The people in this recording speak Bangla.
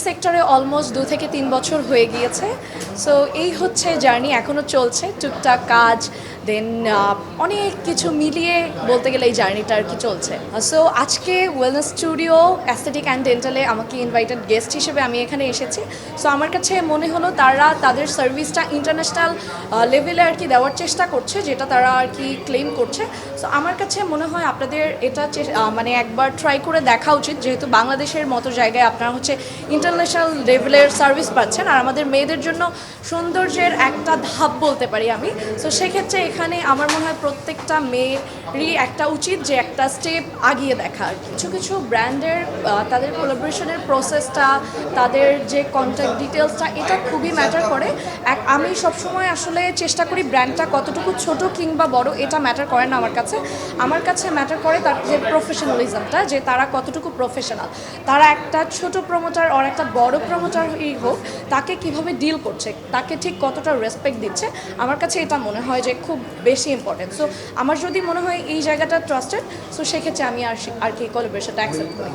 সেক্টরে অলমোস্ট 2 থেকে 3 বছর হয়ে গিয়েছে। সো এই হচ্ছে জার্নি, এখনও চলছে টুকটাক কাজ, দেন অনেক কিছু মিলিয়ে বলতে গেলে এই জার্নিটা আর কি চলছে। সো আজকে ওয়েলনেস স্টুডিও অ্যাস্থেটিক অ্যান্ড ডেন্টালে আমাকে ইনভাইটেড গেস্ট হিসেবে আমি এখানে এসেছি। সো আমার কাছে মনে হলো তারা তাদের সার্ভিসটা ইন্টারন্যাশনাল লেভেলে আর কি দেওয়ার চেষ্টা করছে, যেটা তারা আর কি ক্লেম করছে। সো আমার কাছে মনে হয় আপনাদের এটা মানে একবার ট্রাই করে দেখা উচিত, যেহেতু বাংলাদেশের মতো জায়গায় আপনারা হচ্ছে ইন্টারন্যাশনাল লেভেলের সার্ভিস পাচ্ছেন, আর আমাদের মেয়েদের জন্য সৌন্দর্যের একটা ধাপ বলতে পারি আমি। সো সেক্ষেত্রে এখানে আমার মনে হয় প্রত্যেকটা মেয়েরই একটা উচিত যে একটা স্টেপ আগিয়ে দেখা। আর কিছু কিছু ব্র্যান্ডের তাদের কোলাবোরেশনের প্রসেসটা, তাদের যে কন্ট্যাক্ট ডিটেলসটা, এটা খুবই ম্যাটার করে। আমি সবসময় আসলে চেষ্টা করি ব্র্যান্ডটা কতটুকু ছোট কিংবা বড় এটা ম্যাটার করে না আমার কাছে ম্যাটার করে তার যে প্রফেশনালিজমটা, যে তারা কতটুকু প্রফেশনাল। তারা একটা ছোট প্রমোটার আর একটা বড় প্রমোটারই হোক, তাকে কিভাবে ডিল করছে, তাকে ঠিক কতটা রেসপেক্ট দিচ্ছে, আমার কাছে এটা মনে হয় যে খুব বেশি ইম্পর্টেন্ট। সো আমার যদি মনে হয় এই জায়গাটা ট্রাস্টেড, সো সেক্ষেত্রে আমি আর কি কোলাবোরেশনটা অ্যাকসেপ্ট করি।